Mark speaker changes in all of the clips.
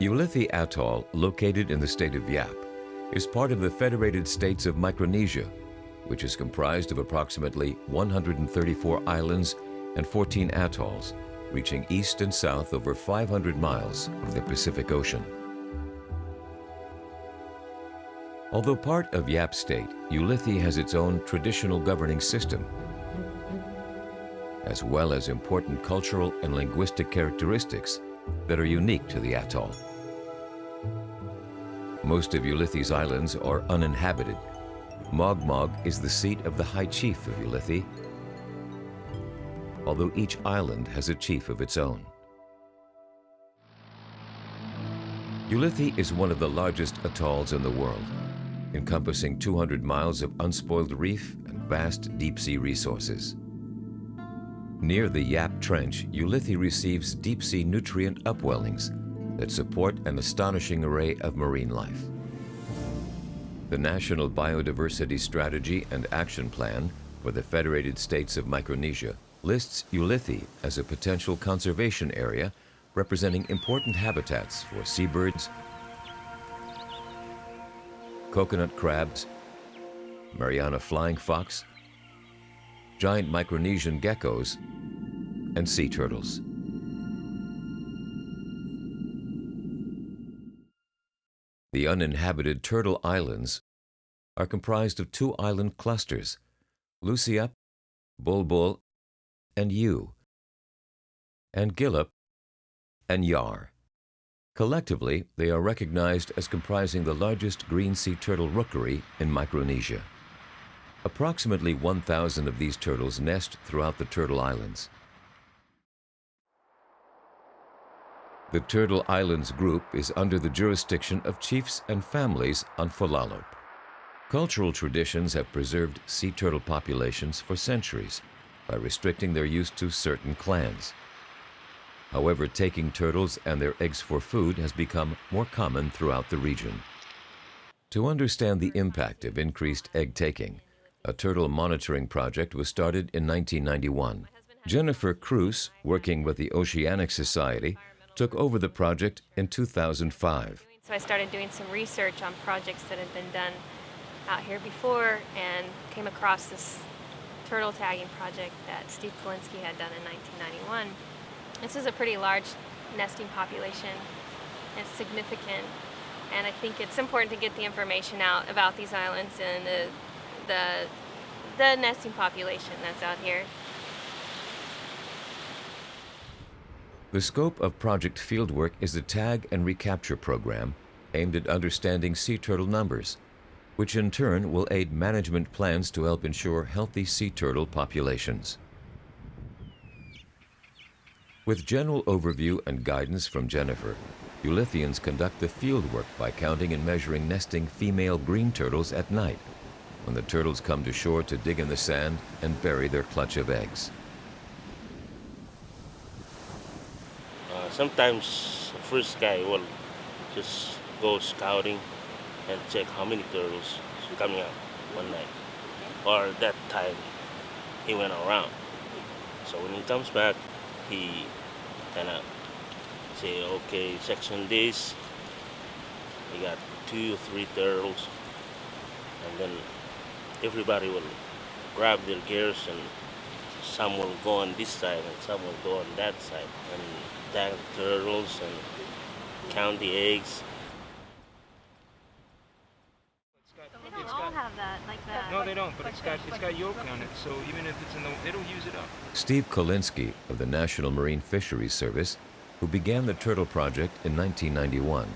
Speaker 1: Ulithi Atoll, located in the state of Yap, is part of the Federated States of Micronesia, which is comprised of approximately 134 islands and 14 atolls, reaching east and south over 500 miles of the Pacific Ocean. Although part of Yap State, Ulithi has its own traditional governing system, as well as important cultural and linguistic characteristics that are unique to the atoll. Most of Ulithi's islands are uninhabited. Mogmog is the seat of the High Chief of Ulithi, although each island has a chief of its own. Ulithi is one of the largest atolls in the world, encompassing 200 miles of unspoiled reef and vast deep-sea resources. Near the Yap Trench, Ulithi receives deep-sea nutrient upwellings that support an astonishing array of marine life. The National Biodiversity Strategy and Action Plan for the Federated States of Micronesia lists Ulithi as a potential conservation area representing important habitats for seabirds, coconut crabs, Mariana flying fox, giant Micronesian geckos, and sea turtles. The uninhabited turtle islands are comprised of 2 island clusters, Luciup, Bulbul, and Yu, and Gillup and Yar. Collectively, they are recognized as comprising the largest green sea turtle rookery in Micronesia. Approximately 1,000 of these turtles nest throughout the Turtle Islands. The Turtle Islands group is under the jurisdiction of chiefs and families on Folalop. Cultural traditions have preserved sea turtle populations for centuries by restricting their use to certain clans. However, taking turtles and their eggs for food has become more common throughout the region. To understand the impact of increased egg taking, a turtle monitoring project was started in 1991. Jennifer Cruce, working with the Oceanic Society, took over the project in 2005.
Speaker 2: So I started doing some research on projects that had been done out here before and came across this turtle tagging project that Steve Kolinsky had done in 1991. This is a pretty large nesting population. It's significant, and I think it's important to get the information out about these islands and the nesting population that's out here.
Speaker 1: The scope of Project Fieldwork is a tag and recapture program aimed at understanding sea turtle numbers, which in turn will aid management plans to help ensure healthy sea turtle populations. With general overview and guidance from Jennifer, Ulithians conduct the fieldwork by counting and measuring nesting female green turtles at night, when the turtles come to shore to dig in the sand and bury their clutch of eggs.
Speaker 3: Sometimes the first guy will just go scouting and check how many turtles is coming out one night, or that time he went around. So when he comes back, he kind of say, okay, section this, we got 2 or 3 turtles, and then everybody will grab their gears and some will go on this side and some will go on that side and tag the turtles and count the eggs.
Speaker 2: They don't all have that, like that.
Speaker 4: No, they don't, but it's got yolk on it, so even if it's in the, it'll use it up.
Speaker 1: Steve Kolinsky of the National Marine Fisheries Service, who began the Turtle Project in 1991,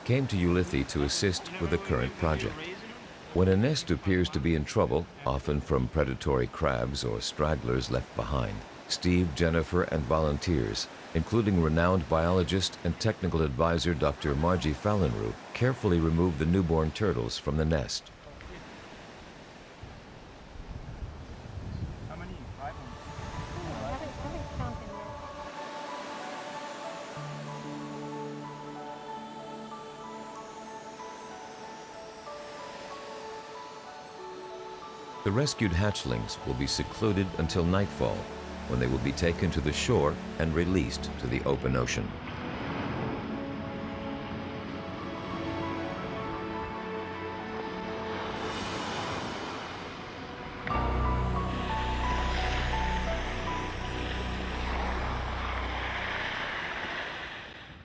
Speaker 1: came to Ulithi to assist with the current project. When a nest appears to be in trouble, often from predatory crabs or stragglers left behind, Steve, Jennifer, and volunteers, including renowned biologist and technical advisor Dr. Margie Fallenrue, carefully remove the newborn turtles from the nest.
Speaker 4: How many? 5 of them.
Speaker 2: I haven't counted yet.
Speaker 1: The rescued hatchlings will be secluded until nightfall, when they will be taken to the shore and released to the open ocean.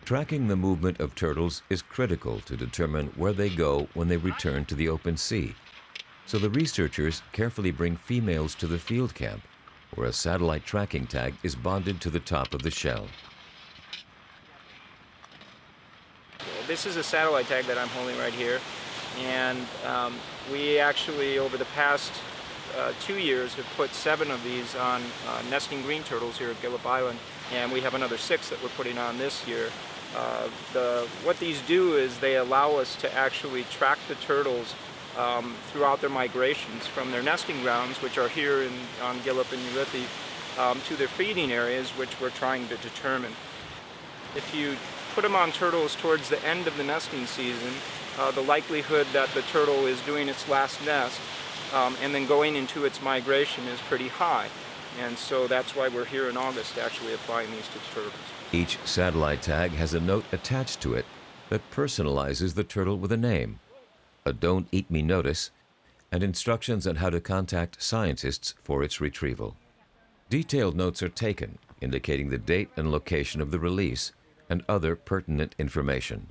Speaker 1: Tracking the movement of turtles is critical to determine where they go when they return to the open sea. So the researchers carefully bring females to the field camp, where a satellite tracking tag is bonded to the top of the shell.
Speaker 4: This is a satellite tag that I'm holding right here, and we actually, over the past 2 years, have put 7 of these on nesting green turtles here at Gillip Island, and we have another 6 that we're putting on this year. What these do is they allow us to actually track the turtles throughout their migrations from their nesting grounds, which are here on Gillip and Ulithi, to their feeding areas, which we're trying to determine. If you put them on turtles towards the end of the nesting season, the likelihood that the turtle is doing its last nest and then going into its migration is pretty high. And so that's why we're here in August actually applying these to turtles.
Speaker 1: Each satellite tag has a note attached to it that personalizes the turtle with a name, a "Don't Eat Me" notice, and instructions on how to contact scientists for its retrieval. Detailed notes are taken, indicating the date and location of the release and other pertinent information.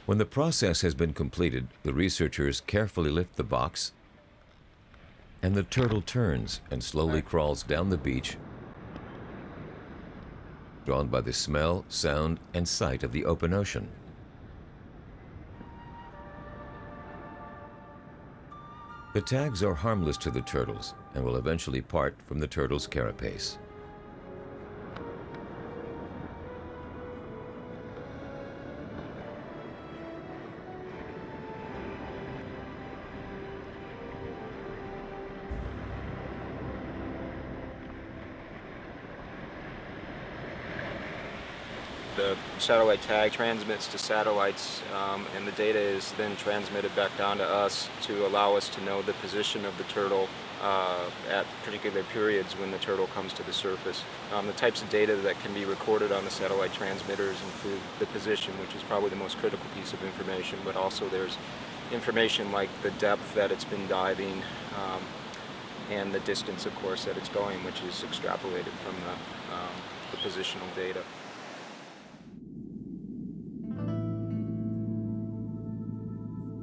Speaker 1: When the process has been completed, the researchers carefully lift the box, and the turtle turns and slowly crawls down the beach, drawn by the smell, sound, and sight of the open ocean. The tags are harmless to the turtles and will eventually part from the turtle's carapace.
Speaker 4: The satellite tag transmits to satellites, and the data is then transmitted back down to us to allow us to know the position of the turtle at particular periods when the turtle comes to the surface. The types of data that can be recorded on the satellite transmitters include the position, which is probably the most critical piece of information, but also there's information like the depth that it's been diving and the distance, of course, that it's going, which is extrapolated from the positional data.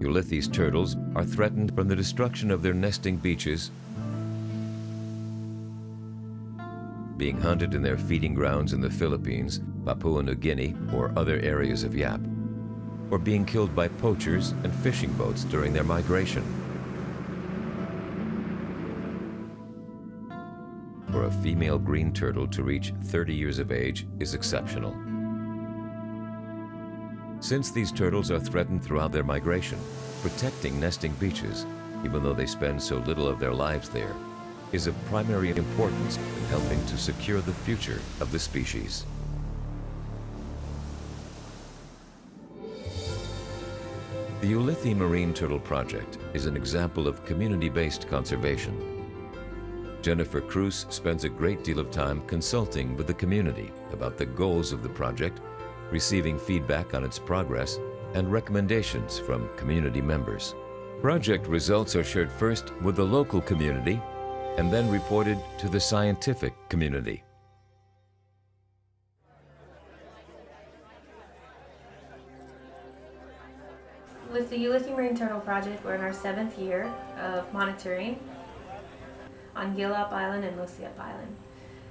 Speaker 1: Ulithi's turtles are threatened from the destruction of their nesting beaches, being hunted in their feeding grounds in the Philippines, Papua New Guinea, or other areas of Yap, or being killed by poachers and fishing boats during their migration. For a female green turtle to reach 30 years of age is exceptional. Since these turtles are threatened throughout their migration, protecting nesting beaches, even though they spend so little of their lives there, is of primary importance in helping to secure the future of the species. The Ulithi Marine Turtle Project is an example of community-based conservation. Jennifer Cruce spends a great deal of time consulting with the community about the goals of the project, receiving feedback on its progress, and recommendations from community members. Project results are shared first with the local community and then reported to the scientific community.
Speaker 2: With the Ulithi Marine Turtle Project, we're in our 7th year of monitoring on Gillip Island and Losiap Island.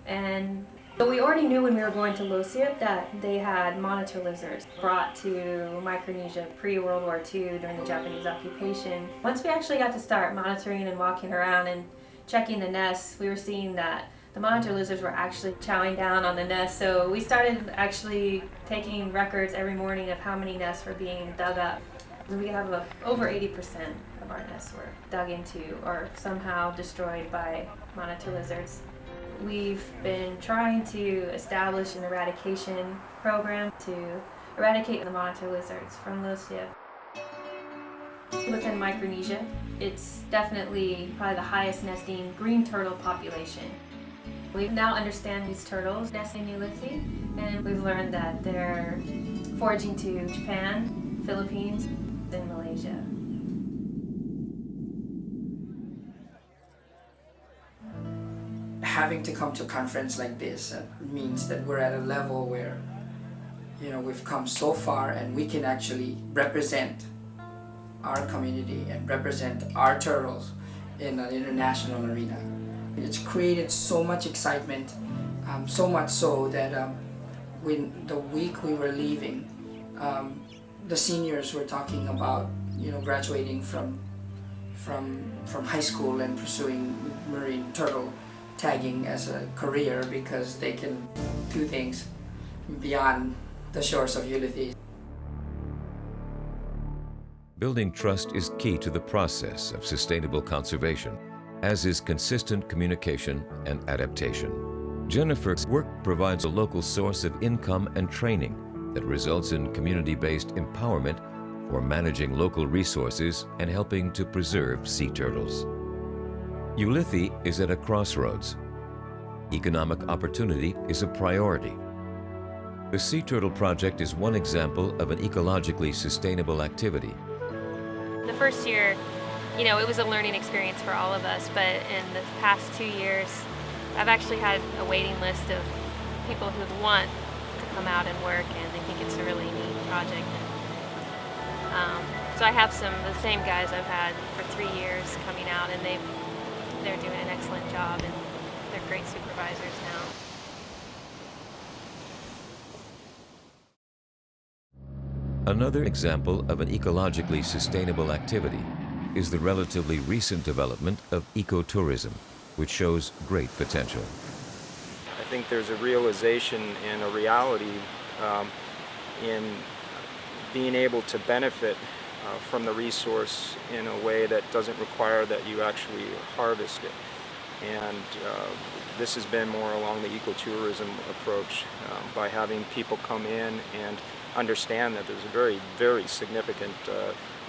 Speaker 2: And so we already knew when we were going to Losiap that they had monitor lizards brought to Micronesia pre-World War II during the Japanese occupation. Once we actually got to start monitoring and walking around and checking the nests, we were seeing that the monitor lizards were actually chowing down on the nests. So we started actually taking records every morning of how many nests were being dug up. We have over 80% of our nests were dug into or somehow destroyed by monitor lizards. We've been trying to establish an eradication program to eradicate the monitor lizards from Losiap. Within Micronesia, it's definitely probably the highest nesting green turtle population. We now understand these turtles nest in Ulithi, and we've learned that they're foraging to Japan, Philippines, and Malaysia.
Speaker 5: having to come to a conference like this means that we're at a level where, you know, we've come so far and we can actually represent our community and represent our turtles in an international arena. It's created so much excitement, so much so that when the week we were leaving, the seniors were talking about, you know, graduating from high school and pursuing marine turtle tagging as a career because they can do things beyond the shores of Ulithi.
Speaker 1: Building trust is key to the process of sustainable conservation, as is consistent communication and adaptation. Jennifer's work provides a local source of income and training that results in community-based empowerment for managing local resources and helping to preserve sea turtles. Ulithi is at a crossroads. Economic opportunity is a priority. The Sea Turtle Project is one example of an ecologically sustainable activity.
Speaker 2: The first year, you know, it was a learning experience for all of us, but in the past 2 years, I've actually had a waiting list of people who want to come out and work, and they think it's a really neat project. So I have the same guys I've had for 3 years coming out, and they're doing an excellent job, and they're great supervisors now.
Speaker 1: Another example of an ecologically sustainable activity is the relatively recent development of ecotourism, which shows great potential.
Speaker 4: I think there's a realization and a reality in being able to benefit from the resource in a way that doesn't require that you actually harvest it. And this has been more along the ecotourism approach, by having people come in and understand that there's a very, very significant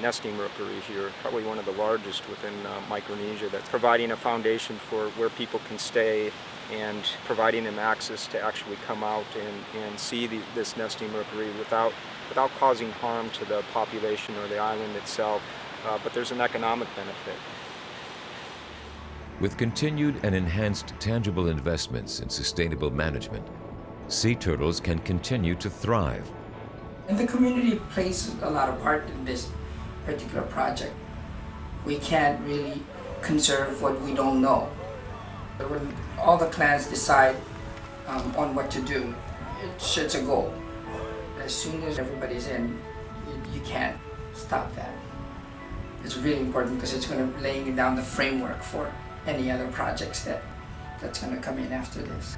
Speaker 4: nesting rookery here, probably one of the largest within Micronesia, that's providing a foundation for where people can stay and providing them access to actually come out and see this nesting rookery without causing harm to the population or the island itself, but there's an economic benefit.
Speaker 1: With continued and enhanced tangible investments in sustainable management, sea turtles can continue to thrive.
Speaker 5: And the community plays a lot of part in this particular project. We can't really conserve what we don't know. When all the clans decide on what to do, it's a goal. As soon as everybody's in, you can't stop that. It's really important because it's going to lay down the framework for any other projects that's going to come in after this.